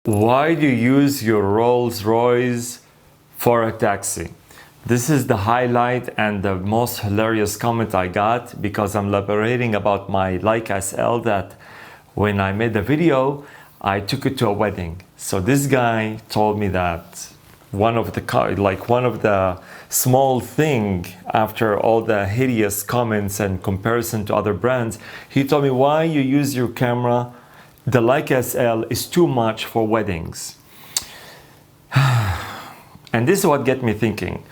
Why do you use your Rolls-Royce for a taxi? This is the highlight and the most hilarious comment I got, because I'm elaborating about my LEICA SL that when I made the video, I took it to a wedding. So this guy told me that one of the small thing after all the hideous comments and comparison to other brands, he told me, why you use your camera, the LEICA SL is too much for weddings. And this is what get me thinking.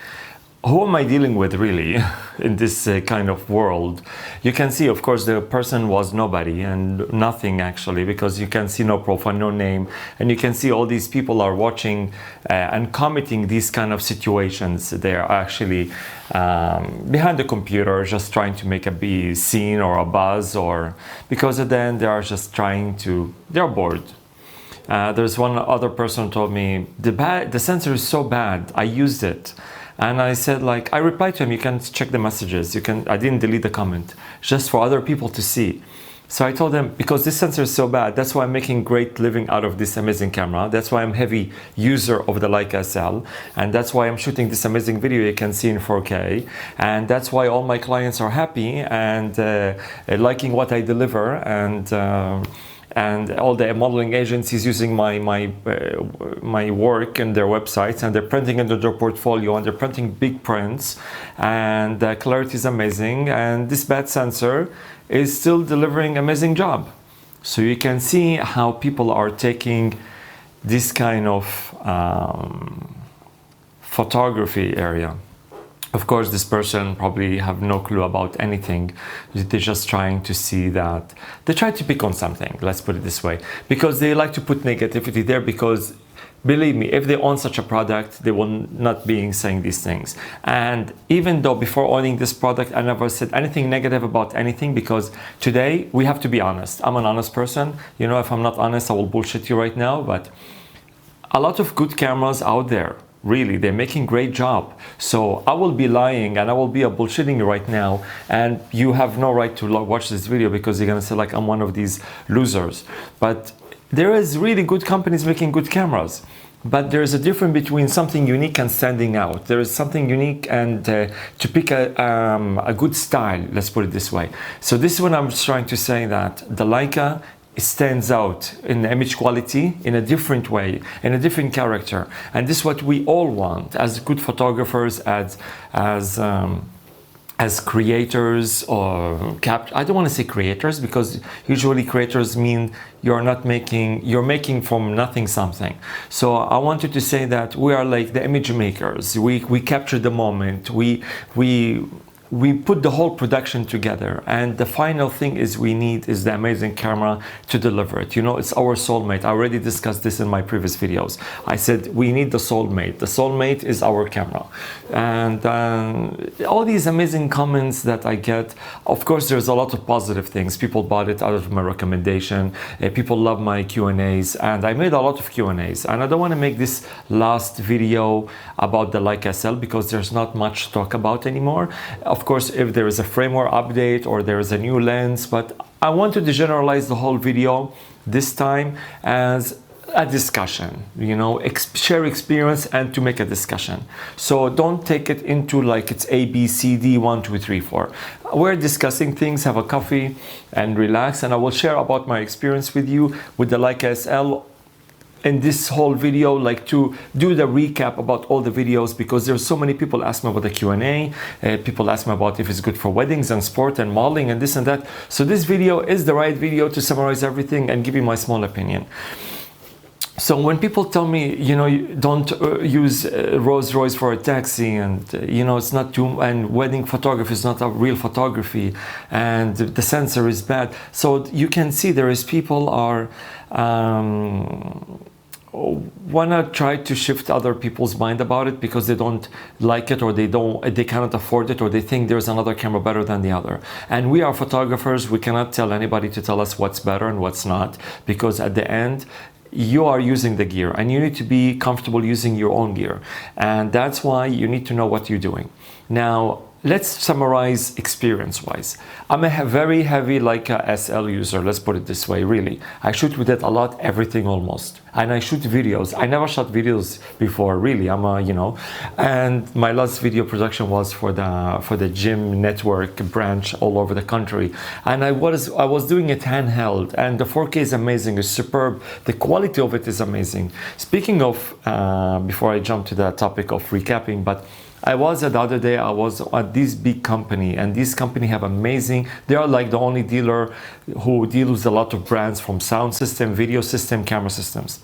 Who am I dealing with really in this kind of world? You can see, of course, the person was nobody and nothing actually, because you can see no profile, no name, and you can see all these people are watching and commenting these kind of situations. They are actually behind the computer just trying to make a scene or a buzz, or because at the end they are just trying to, they're bored. There's one other person who told me, the sensor is so bad, I used it. And I said, like, I replied to him, you can check the messages. I didn't delete the comment, just for other people to see. So I told him, because this sensor is so bad, that's why I'm making great living out of this amazing camera. That's why I'm heavy user of the LEICA SL. And that's why I'm shooting this amazing video you can see in 4K. And that's why all my clients are happy and liking what I deliver. And all the modeling agencies using my work and their websites, and they're printing into their portfolio, and they're printing big prints, and the clarity is amazing, and this bad sensor is still delivering amazing job. So you can see how people are taking this kind of photography area. Of course, this person probably have no clue about anything. They're just trying to see that, they try to pick on something, let's put it this way, because they like to put negativity there, because believe me, if they own such a product, they will not be saying these things. And even though before owning this product, I never said anything negative about anything, because today we have to be honest. I'm an honest person. You know, if I'm not honest, I will bullshit you right now, but a lot of good cameras out there. Really, they're making great job. So I will be lying and I will be bullshitting you right now, and you have no right to watch this video, because you're gonna say like I'm one of these losers. But there is really good companies making good cameras. But there is a difference between something unique and standing out. There is something unique and to pick a good style, let's put it this way. So this is what I'm trying to say, that the Leica stands out in the image quality in a different way, in a different character. And this is what we all want as good photographers, as creators, or I don't want to say creators, because usually creators mean you're making from nothing something. So I wanted to say that we are like the image makers. We capture the moment. We put the whole production together, and the final thing is we need is the amazing camera to deliver it. You know, it's our soulmate. I already discussed this in my previous videos. I said we need the soulmate. The soulmate is our camera. And all these amazing comments that I get, of course, there's a lot of positive things. People bought it out of my recommendation. People love my Q&As, and I made a lot of Q&As. And I don't want to make this last video about the LEICA SL, because there's not much to talk about anymore. Of course, if there is a firmware update or there is a new lens, but I wanted to generalize the whole video this time as a discussion, you know, share experience and to make a discussion. So don't take it into like it's A, B, C, D, 1, 2, 3, 4. We're discussing things, have a coffee and relax, and I will share about my experience with you with the LEICA SL in this whole video, like to do the recap about all the videos, because there's so many people ask me about the Q&A, people ask me about if it's good for weddings and sport and modeling and this and that. So this video is the right video to summarize everything and give you my small opinion. So when people tell me, you know, don't use Rolls-Royce for a taxi, and you know, it's not too, and wedding photography is not a real photography, and the sensor is bad. So you can see there is people are wanna try to shift other people's mind about it, because they don't like it, or they cannot afford it, or they think there's another camera better than the other. And we are photographers, we cannot tell anybody to tell us what's better and what's not, because at the end you are using the gear and you need to be comfortable using your own gear, and that's why you need to know what you're doing. Now let's summarize experience-wise. I'm a very heavy Leica SL user, let's put it this way, really. I shoot with it a lot, everything almost. And I shoot videos. I never shot videos before, really. I'm a, and my last video production was for the gym network branch all over the country. And I was doing it handheld, and the 4K is amazing, it's superb. The quality of it is amazing. Speaking of, before I jump to the topic of recapping, but the other day, I was at this big company, and this company have amazing, they are like the only dealer who deals with a lot of brands from sound system, video system, camera systems.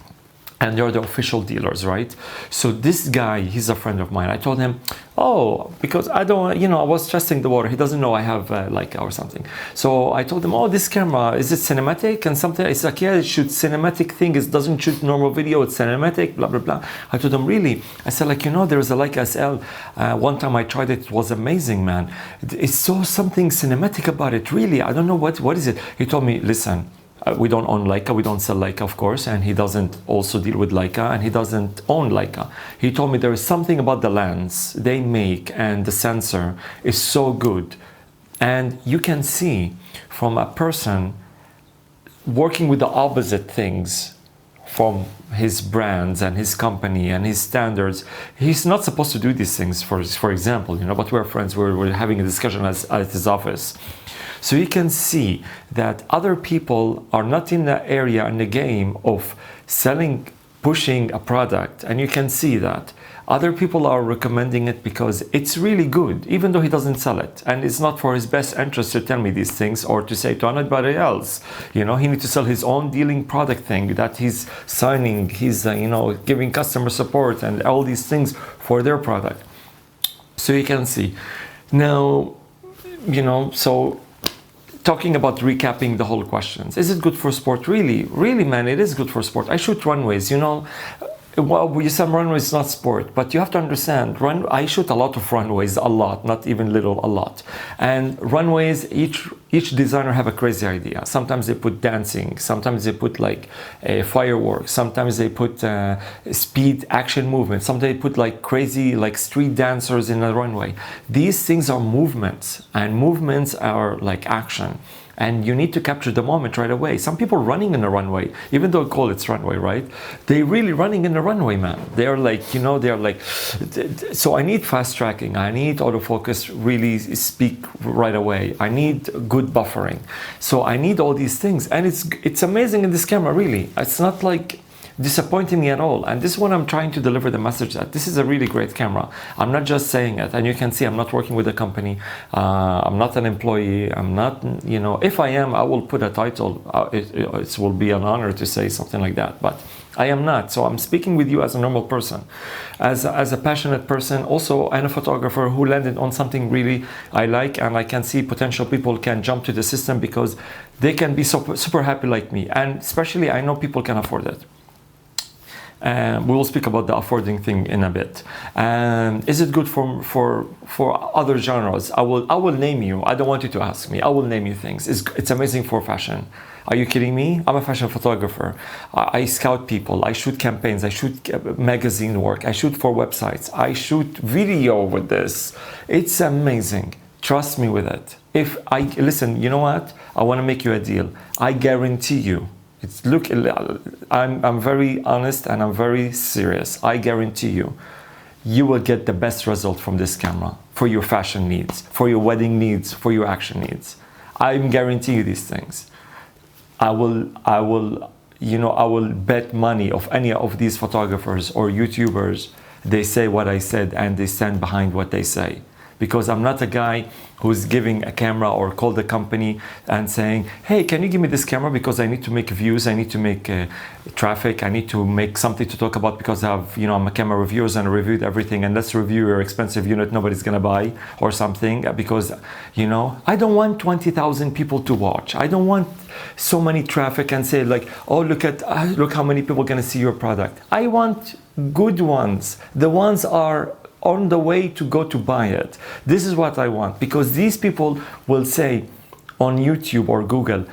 And they're the official dealers, right? So this guy, he's a friend of mine. I told him, oh, because I don't, I was testing the water. He doesn't know I have Leica or something. So I told him, oh, this camera, is it cinematic? And something, it's like, yeah, it shoots cinematic thing. It doesn't shoot normal video, it's cinematic, blah, blah, blah. I told him, really? I said, like, there is a Leica SL. One time I tried it was amazing, man. It's so something cinematic about it, really. I don't know what is it. He told me, listen, we don't own Leica, we don't sell Leica, of course, and he doesn't also deal with Leica, and he doesn't own Leica. He told me there is something about the lens they make and the sensor is so good. And you can see from a person working with the opposite things from his brands and his company and his standards. He's not supposed to do these things, for example, but we're friends, we're having a discussion at his office. So you can see that other people are not in the area, in the game of selling, pushing a product, and you can see that. Other people are recommending it because it's really good, even though he doesn't sell it. And it's not for his best interest to tell me these things or to say to anybody else. He needs to sell his own dealing product thing that he's signing, he's giving customer support and all these things for their product. So you can see. Now, so talking about recapping the whole questions. Is it good for sport? Really, man, it is good for sport. I shoot runways, Well, some runways is not sport, but you have to understand, I shoot a lot of runways, a lot, not even little, a lot. And runways, each designer have a crazy idea. Sometimes they put dancing, sometimes they put like fireworks, sometimes they put speed action movement, sometimes they put like crazy like street dancers in a runway. These things are movements, and movements are like action. And you need to capture the moment right away. Some people running in the runway, even though I call it runway, right? They're really running in the runway, man. They are like, so I need fast tracking. I need autofocus really speak right away. I need good buffering. So I need all these things. And it's amazing in this camera, really. It's not like disappointing me at all. And this is what I'm trying to deliver the message that this is a really great camera. I'm not just saying it. And you can see I'm not working with a company. I'm not an employee. I'm not, if I am, I will put a title. It will be an honor to say something like that. But I am not. So I'm speaking with you as a normal person, as a passionate person, also, and a photographer who landed on something really I like, and I can see potential people can jump to the system because they can be super happy like me. And especially I know people can afford it. We will speak about the affording thing in a bit. Is it good for other genres? I will name you. I don't want you to ask me. I will name you things. It's amazing for fashion. Are you kidding me? I'm a fashion photographer. I scout people. I shoot campaigns. I shoot magazine work. I shoot for websites. I shoot video with this. It's amazing. Trust me with it. Listen, you know what? I want to make you a deal. I guarantee you. I'm very honest and I'm very serious. I guarantee you will get the best result from this camera for your fashion needs, for your wedding needs, for your action needs. I'm guaranteeing you these things. I will bet money of any of these photographers or YouTubers. They say what I said and they stand behind what they say. Because I'm not a guy who's giving a camera or call the company and saying, hey, can you give me this camera because I need to make views, I need to make traffic, I need to make something to talk about because I'm a camera reviewer and I reviewed everything, and let's review your expensive unit nobody's gonna buy or something, because I don't want 20,000 people to watch. I don't want so many traffic and say like, oh, look how many people are gonna see your product. I want good ones. The ones are on the way to go to buy it. This is what I want, because these people will say on YouTube or Google,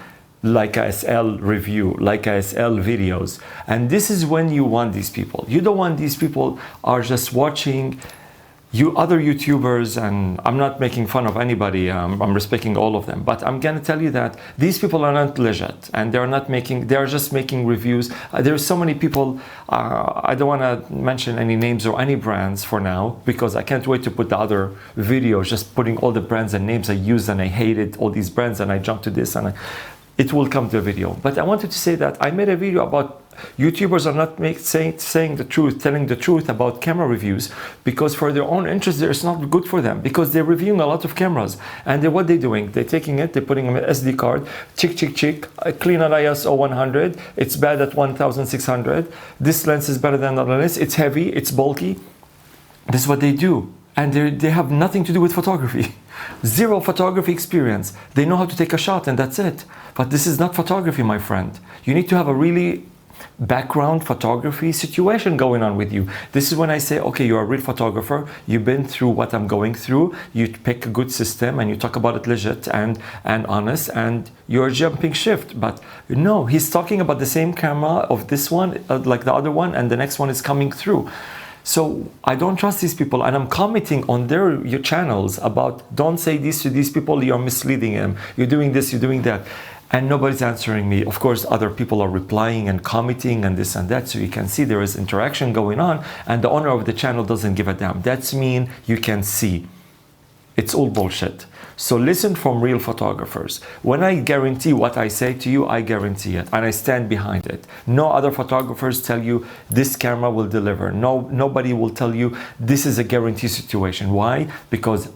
Leica SL review, Leica SL videos. And this is when you want these people. You don't want these people are just watching you other YouTubers, and I'm not making fun of anybody, I'm respecting all of them, but I'm gonna tell you that these people are not legit, and they're just making reviews. There's so many people, I don't wanna mention any names or any brands for now, because I can't wait to put the other videos, just putting all the brands and names I used and I hated all these brands and I jumped to this, and it will come to a video. But I wanted to say that I made a video about YouTubers are not saying the truth, telling the truth about camera reviews, because for their own interest, it's not good for them, because they're reviewing a lot of cameras. And what they're doing, they're taking it, they're putting an SD card, chick, clean at ISO 100, it's bad at 1600, this lens is better than the other lens, it's heavy, it's bulky. This is what they do. And they have nothing to do with photography. Zero photography experience. They know how to take a shot and that's it. But this is not photography, my friend. You need to have a really background photography situation going on with you. This is when I say, okay, you're a real photographer, you've been through what I'm going through, you pick a good system and you talk about it legit and honest, and you're jumping shift. But no, he's talking about the same camera of this one, like the other one, and the next one is coming through. So I don't trust these people, and I'm commenting on your channels about, don't say this to these people, you're misleading them, you're doing this, you're doing that. And nobody's answering me. Of course, other people are replying and commenting and this and that. So you can see there is interaction going on, and the owner of the channel doesn't give a damn. That's mean you can see. It's all bullshit. So listen from real photographers. When I guarantee what I say to you, I guarantee it and I stand behind it. No other photographers tell you this camera will deliver. Nobody will tell you this is a guarantee situation. Why? Because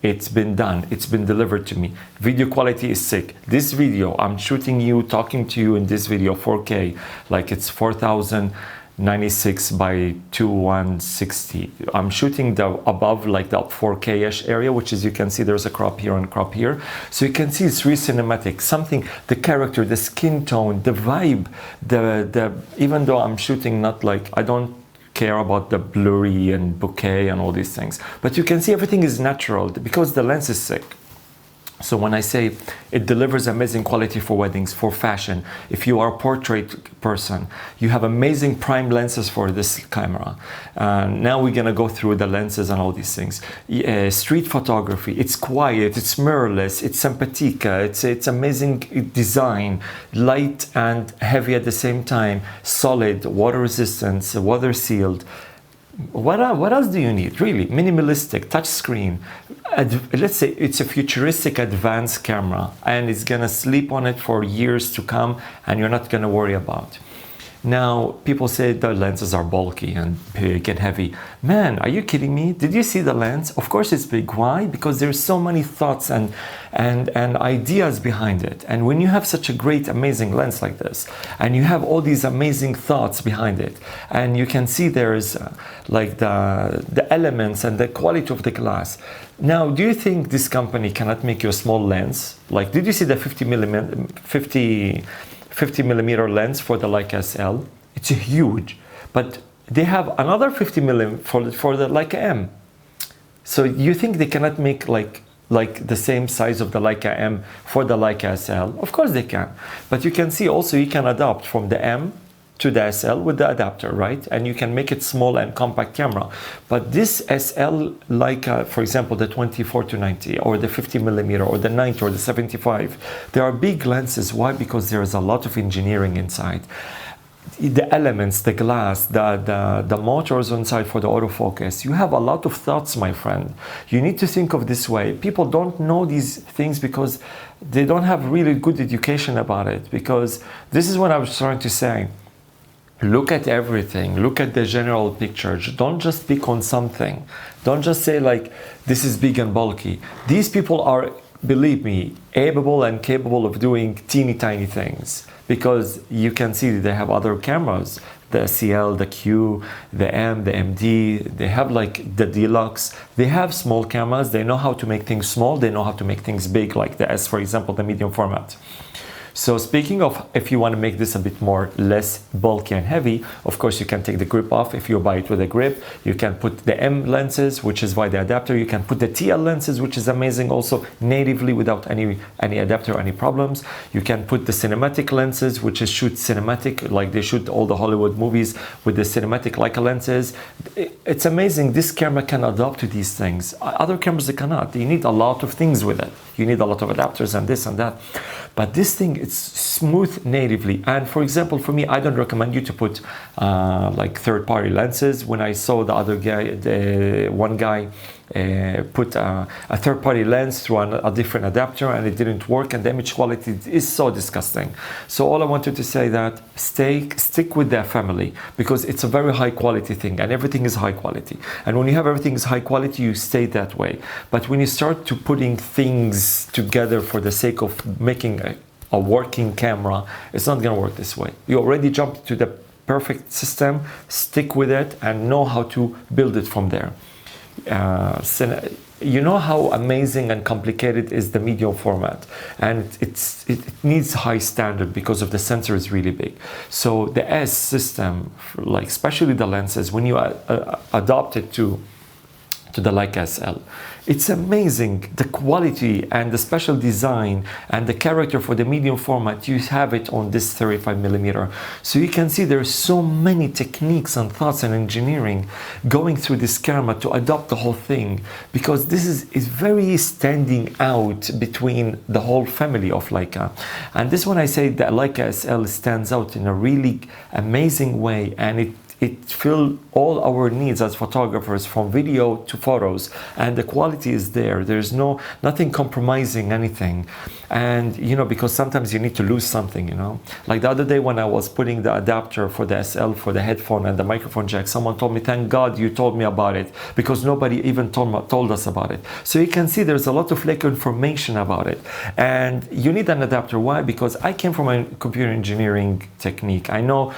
it's been done. It's been delivered to me. Video quality is sick. This video, I'm shooting you, talking to you in this video, 4K, like it's 4096 by 2160. I'm shooting the above, like the 4K-ish area, which is, you can see there's a crop here and crop here. So you can see it's really cinematic. Something, the character, the skin tone, the vibe, even though I'm shooting not like, I don't care about the blurry and bokeh and all these things, but you can see everything is natural because the lens is sick. So when I say it delivers amazing quality for weddings, for fashion, if you are a portrait person, you have amazing prime lenses for this camera. Now we're gonna go through the lenses and all these things. Street photography, it's quiet, it's mirrorless, it's simpatica, it's amazing design, light and heavy at the same time, solid, water resistance, water sealed. What else do you need? Really, minimalistic, touch screen. Let's say it's a futuristic advanced camera and it's gonna sleep on it for years to come and you're not gonna worry about. Now, people say the lenses are bulky and big and heavy. Man, are you kidding me? Did you see the lens? Of course it's big. Why? Because there's so many thoughts and ideas behind it. And when you have such a great, amazing lens like this, and you have all these amazing thoughts behind it, and you can see there's like the elements and the quality of the glass. Now, do you think this company cannot make you a small lens? Like, did you see the 50 millimeter lens for the Leica SL? It's huge, but they have another 50 millimeter for the Leica M. So you think they cannot make like the same size of the Leica M for the Leica SL? Of course they can, but you can see also you can adapt from the M to the SL with the adapter, right? And you can make it small and compact camera. But this SL Leica, for example, the 24-90 or the 50 millimeter or the 90 or the 75, they are big lenses. Why? Because there is a lot of engineering inside. The elements, the glass, the motors inside for the autofocus. You have a lot of thoughts, my friend. You need to think of this way. People don't know these things because they don't have really good education about it. Because this is what I was trying to say. Look at everything. Look at the general picture. Don't just pick on something. Don't just say like, this is big and bulky. These people are, believe me, able and capable of doing teeny tiny things, because you can see they have other cameras, the CL, the Q, the M, the MD, they have like the Deluxe. They have small cameras. They know how to make things small. They know how to make things big, like the S, for example, the medium format. So speaking of, if you want to make this a bit more less bulky and heavy, of course you can take the grip off. If you buy it with a grip, you can put the M lenses, which is why the adapter. You can put the TL lenses, which is amazing also natively without any adapter, any problems. You can put the cinematic lenses, which is shoot cinematic, like they shoot all the Hollywood movies with the cinematic Leica lenses. It's amazing. This camera can adapt to these things. Other cameras, they cannot. You need a lot of things with it. You need a lot of adapters and this and that. But this thing, it's smooth natively. And for example, for me, I don't recommend you to put like third-party lenses. When I saw the other guy, one guy put a third-party lens through a different adapter and it didn't work, and the image quality is so disgusting. So all I wanted to say that stick with that family, because it's a very high quality thing and everything is high quality. And when you have everything is high quality, you stay that way. But when you start to putting things together for the sake of making a working camera, it's not going to work this way. You already jumped to the perfect system, stick with it and know how to build it from there. You know how amazing and complicated is the medium format, and it needs high standard because of the sensor is really big. So the S system, like especially the lenses, when you adopt it to the Leica SL, it's amazing, the quality and the special design and the character for the medium format. You have it on this 35mm. So you can see there's so many techniques and thoughts and engineering going through this camera to adopt the whole thing, because this is very standing out between the whole family of Leica. And this one, I say that Leica SL stands out in a really amazing way, and it fills all our needs as photographers, from video to photos, and the quality is there. There's nothing compromising anything. And you know, because sometimes you need to lose something, you know, like the other day when I was putting the adapter for the SL for the headphone and the microphone jack, someone told me, thank God you told me about it, because nobody even told us about it. So you can see there's a lot of lack of information about it, and you need an adapter. Why? Because I came from a computer engineering technique. I know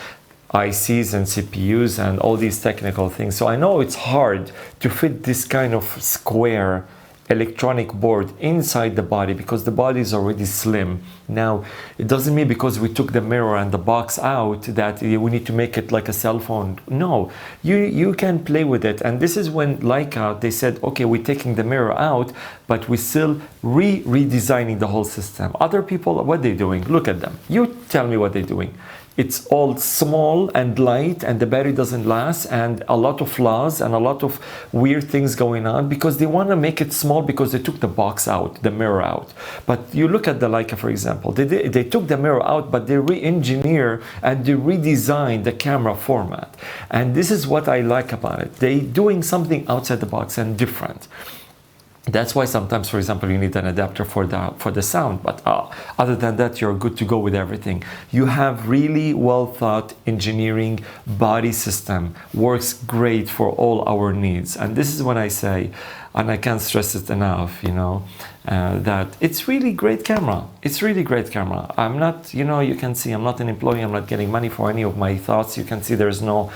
ICs and CPUs and all these technical things. So I know it's hard to fit this kind of square electronic board inside the body, because the body is already slim. Now, it doesn't mean because we took the mirror and the box out that we need to make it like a cell phone. No, you can play with it. And this is when Leica, they said, okay, we're taking the mirror out, but we're still redesigning the whole system. Other people, what they're doing, look at them. You tell me what they're doing. It's all small and light, and the battery doesn't last, and a lot of flaws and a lot of weird things going on, because they want to make it small because they took the box out, the mirror out. But you look at the Leica, for example, they took the mirror out, but they re-engineer and they redesign the camera format. And this is what I like about it. They're doing something outside the box and different. That's why sometimes, for example, you need an adapter for the sound, but other than that, you're good to go with everything. You have really well thought engineering body system, works great for all our needs. And this is when I say, and I can't stress it enough, you know, that it's really great camera. It's really great camera. I'm not, you know, you can see I'm not an employee. I'm not getting money for any of my thoughts. You can see there's no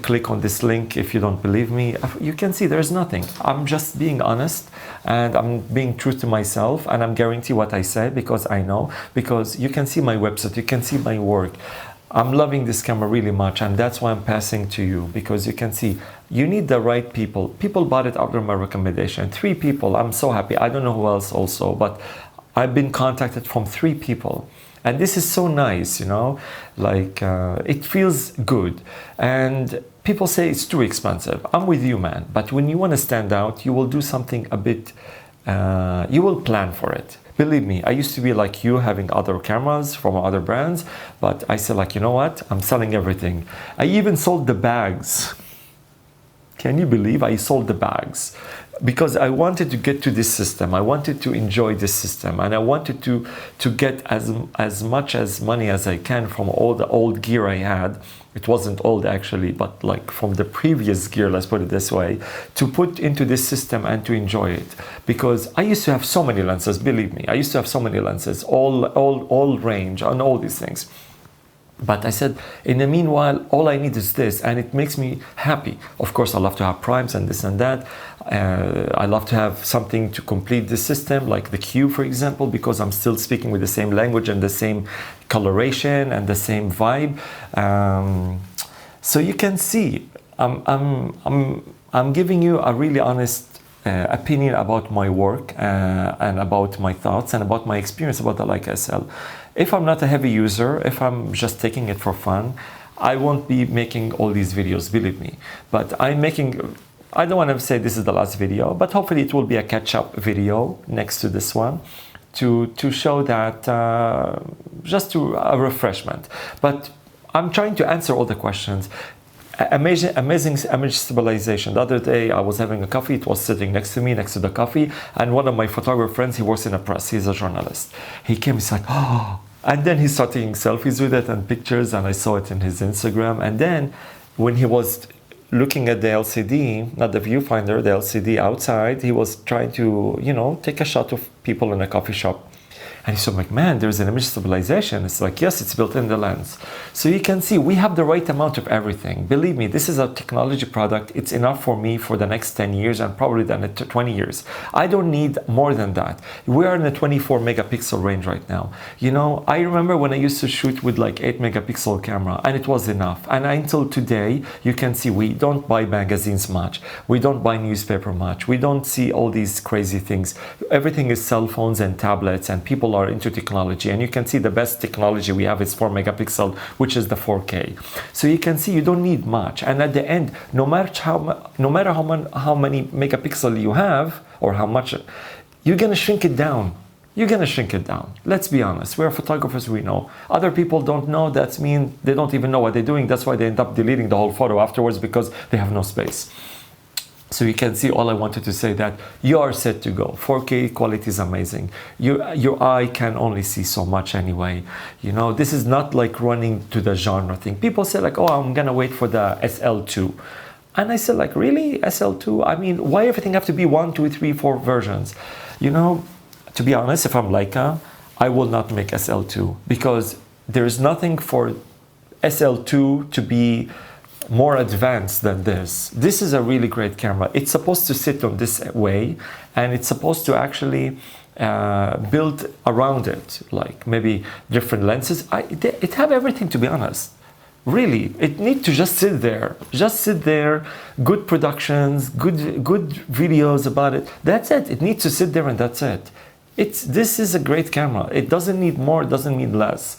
click on this link if you don't believe me. You can see there's nothing. I'm just being honest, and I'm being true to myself, and I'm guarantee what I say because I know, because you can see my website, you can see my work. I'm loving this camera really much, and that's why I'm passing to you, because you can see you need the right people. People bought it after my recommendation. 3 people. I'm so happy. I don't know who else also, but I've been contacted from 3 people. And this is so nice, you know, like it feels good. And people say it's too expensive. I'm with you, man. But when you want to stand out, you will do something a bit, you will plan for it. Believe me, I used to be like you, having other cameras from other brands, but I said like, you know what? I'm selling everything. I even sold the bags. Can you believe I sold the bags? Because I wanted to get to this system. I wanted to enjoy this system, and I wanted to get as much as money as I can from all the old gear I had. It wasn't old actually, but like from the previous gear, let's put it this way, to put into this system and to enjoy it. Because I used to have so many lenses, believe me, I used to have so many lenses, all range and all these things. But I said, in the meanwhile, all I need is this, and it makes me happy. Of course, I love to have primes and this and that. I love to have something to complete the system, like the Q, for example, because I'm still speaking with the same language and the same coloration and the same vibe. So you can see, I'm giving you a really honest opinion about my work and about my thoughts and about my experience about the Leica SL. If I'm not a heavy user, if I'm just taking it for fun, I won't be making all these videos, believe me. But I'm making, I don't want to say this is the last video, but hopefully it will be a catch-up video next to this one to show that, just to a refreshment. But I'm trying to answer all the questions. Amazing image stabilization. The other day I was having a coffee, it was sitting next to me, next to the coffee, and one of my photographer friends, he works in the press, he's a journalist. He came, he's like, oh, and then he started taking selfies with it and pictures, and I saw it in his Instagram. And then when he was looking at the LCD, not the viewfinder, the LCD outside, he was trying to, you know, take a shot of people in a coffee shop. And he's so like, man, there's an image stabilization. It's like, yes, it's built in the lens. So you can see we have the right amount of everything. Believe me, this is a technology product. It's enough for me for the next 10 years and probably the next 20 years. I don't need more than that. We are in the 24 megapixel range right now. You know, I remember when I used to shoot with like 8 megapixel camera and it was enough. And until today, you can see we don't buy magazines much. We don't buy newspaper much. We don't see all these crazy things. Everything is cell phones and tablets, and people are into technology, and you can see the best technology we have is 4 megapixel, which is the 4K. So you can see you don't need much, and at the end, no matter how many megapixel you have or how much, you're gonna shrink it down. You're gonna shrink it down. Let's be honest. We're photographers, we know. Other people don't know. That means they don't even know what they're doing. That's why they end up deleting the whole photo afterwards, because they have no space. So you can see, all I wanted to say that you are set to go. 4K quality is amazing. Your eye can only see so much anyway. You know, this is not like running to the genre thing. People say like, oh, I'm gonna wait for the SL2. And I said like, really, SL2? I mean, why everything have to be 1, 2, 3, 4 versions? You know, to be honest, if I'm Leica, I will not make SL2, because there is nothing for SL2 to be more advanced than this. This is a really great camera. It's supposed to sit on this way, and it's supposed to actually build around it, like maybe different lenses. It have everything, to be honest. Really, it need to just sit there. Just sit there. Good productions, good videos about it. That's it. It needs to sit there, and that's it. This is a great camera. It doesn't need more. It doesn't need less.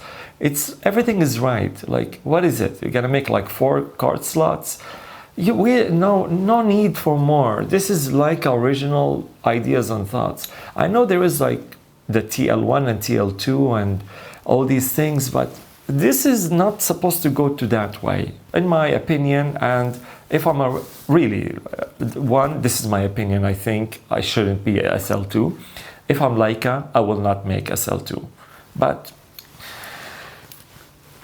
Everything is right. Like, what is it? You're gonna make like 4 card slots? No need for more. This is like original ideas and thoughts. I know there is like the TL1 and TL2 and all these things, but this is not supposed to go to that way, in my opinion. And if I'm this is my opinion. I think I shouldn't be a SL2. If I'm Leica, I will not make SL2. But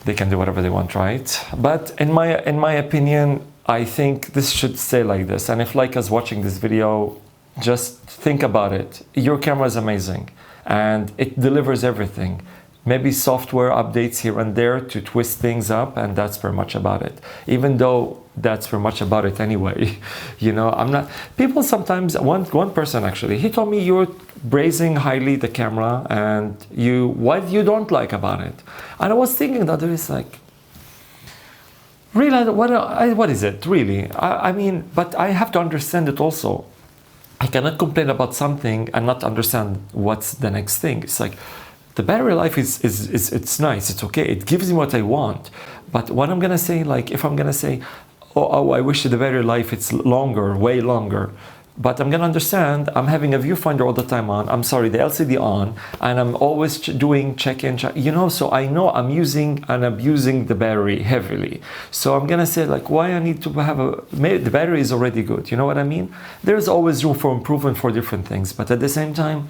they can do whatever they want, right? But in my opinion, I think this should stay like this. And if Leica's watching this video, just think about it. Your camera is amazing, and it delivers everything. Maybe software updates here and there to twist things up, and that's pretty much about it. Even though that's pretty much about it anyway. You know, I'm not, people sometimes, one person actually, he told me, you're praising highly the camera, and what you don't like about it. And I was thinking that there is like, really, what is it really? I mean, but I have to understand it also. I cannot complain about something and not understand what's the next thing. It's like, the battery life it's nice, it's okay, it gives me what I want. But what I'm gonna say, like, if I'm gonna say, oh, I wish the battery life it's longer, way longer, but I'm gonna understand, I'm having a viewfinder all the time on, I'm sorry, the LCD on, and I'm always doing check-in, you know, so I know I'm using and abusing the battery heavily. So I'm gonna say like, why I need to have the battery is already good, you know what I mean? There's always room for improvement for different things, but at the same time,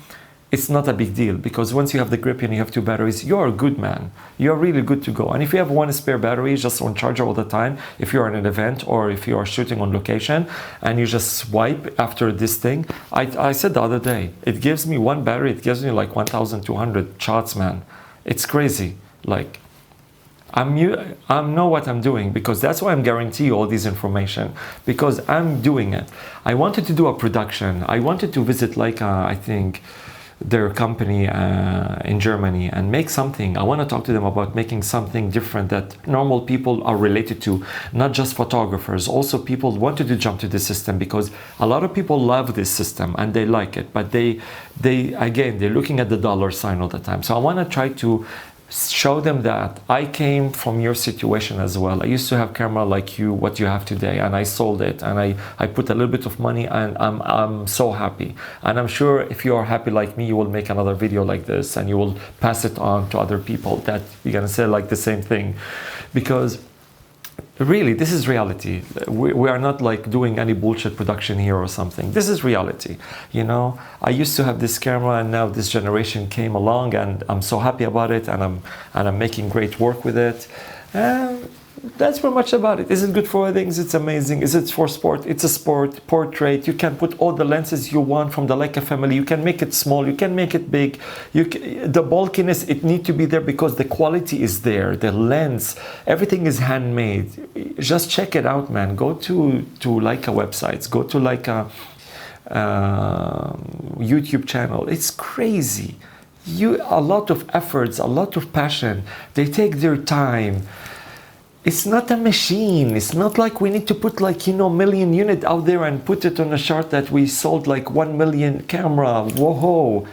it's not a big deal, because once you have the grip and you have 2 batteries, you're a good man. You're really good to go. And if you have 1 spare battery just on charger all the time, if you're in an event or if you are shooting on location and you just swipe after this thing, I said the other day, it gives me 1 battery, it gives me like 1,200 shots, man. It's crazy. Like, I know what I'm doing, because that's why I'm guarantee you all this information, because I'm doing it. I wanted to do a production. I wanted to visit Leica, I think, their company in Germany, and make something. I want to talk to them about making something different that normal people are related to, not just photographers. Also, people wanted to jump to the system, because a lot of people love this system and they like it, but they again, they're looking at the dollar sign all the time. So I want to try to show them that I came from your situation as well. I used to have camera like you, what you have today, and I sold it, and I put a little bit of money, and I'm so happy. And I'm sure if you are happy like me, you will make another video like this, and you will pass it on to other people that you're gonna say like the same thing, because really, this is reality. We are not like doing any bullshit production here or something. This is reality. You know, I used to have this camera, and now this generation came along, and I'm so happy about it, and I'm making great work with it. That's pretty much about it. Is it good for weddings? It's amazing. Is it for sport? It's a sport. Portrait. You can put all the lenses you want from the Leica family. You can make it small. You can make it big. The bulkiness, it need to be there because the quality is there. The lens, everything is handmade. Just check it out, man. Go to Leica websites. Go to Leica YouTube channel. It's crazy. A lot of efforts, a lot of passion. They take their time. It's not a machine. It's not like we need to put like, you know, million unit out there and put it on a chart that we sold like 1 million camera. Whoa.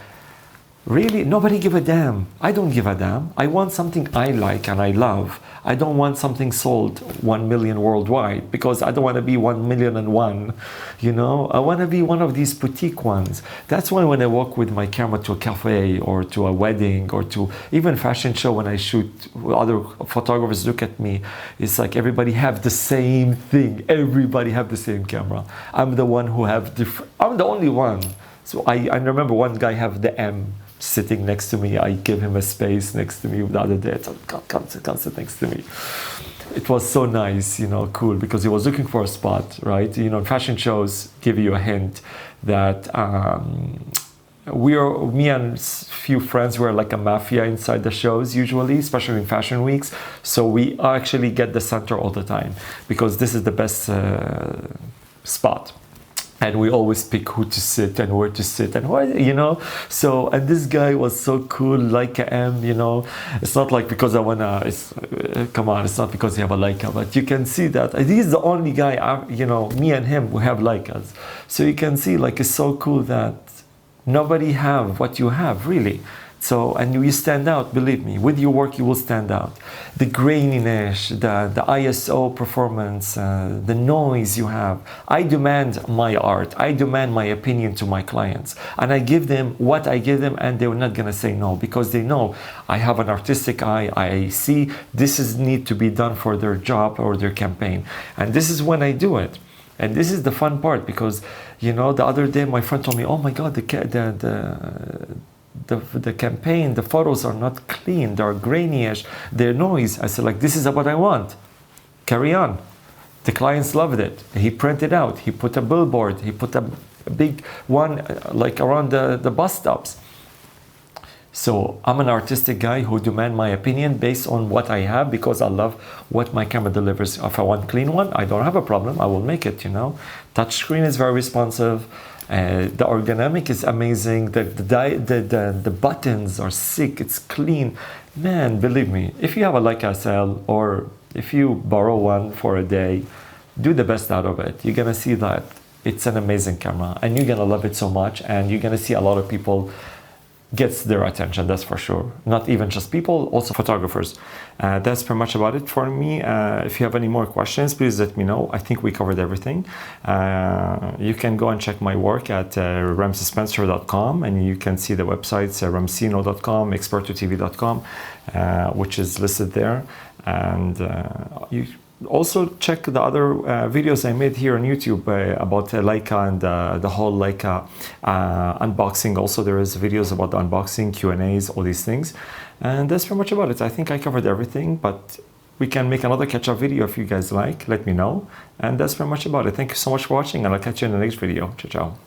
Really? Nobody give a damn. I don't give a damn. I want something I like and I love. I don't want something sold 1 million worldwide, because I don't want to be 1,000,001, you know? I want to be one of these boutique ones. That's why when I walk with my camera to a cafe or to a wedding or to even fashion show, when I shoot, other photographers look at me, it's like everybody have the same thing. Everybody have the same camera. I'm the one who have different, I'm the only one. So I remember one guy have the M sitting next to me. I give him a space next to me the other day. So come sit next to me. It was so nice, you know, cool, because he was looking for a spot, right? You know, fashion shows give you a hint that me and few friends were like a mafia inside the shows usually, especially in fashion weeks. So we actually get the center all the time, because this is the best spot. And we always pick who to sit and where to sit and why, you know. So, and this guy was so cool, Leica M, you know. It's not like because I wanna, come on, it's not because you have a Leica, but you can see that he's the only guy, you know, me and him, we have Leicas. So you can see, like, it's so cool that nobody have what you have, really. So, and you stand out, believe me, with your work you will stand out. The graininess, the ISO performance, the noise you have. I demand my art, I demand my opinion to my clients, and I give them what I give them, and they're not gonna say no, because they know I have an artistic eye. I see this is need to be done for their job or their campaign, and this is when I do it. And this is the fun part, because, you know, the other day my friend told me, oh my God, the campaign, the photos are not clean, they're grainy-ish, they're noise. I said, like, this is what I want. Carry on. The clients loved it. He printed out, he put a billboard, he put a big one like around the bus stops. So I'm an artistic guy who demand my opinion based on what I have, because I love what my camera delivers. If I want clean one, I don't have a problem, I will make it, you know. Touchscreen is very responsive. The ergonomic is amazing. The buttons are sick. It's clean, man. Believe me, if you have a Leica SL, or if you borrow one for a day, do the best out of it. You're gonna see that it's an amazing camera, and you're gonna love it so much, and you're gonna see a lot of people gets their attention, that's for sure. Not even just people, also photographers. That's pretty much about it for me. If you have any more questions, please let me know. I think we covered everything. You can go and check my work at ramsespencer.com, and you can see the websites ramsino.com, expertotv.com, which is listed there. And you also check the other videos I made here on YouTube about Leica and the whole Leica unboxing. Also, there is videos about the unboxing, Q&As, all these things. And that's pretty much about it. I think I covered everything, but we can make another catch-up video if you guys like. Let me know. And that's pretty much about it. Thank you so much for watching, and I'll catch you in the next video. Ciao, ciao.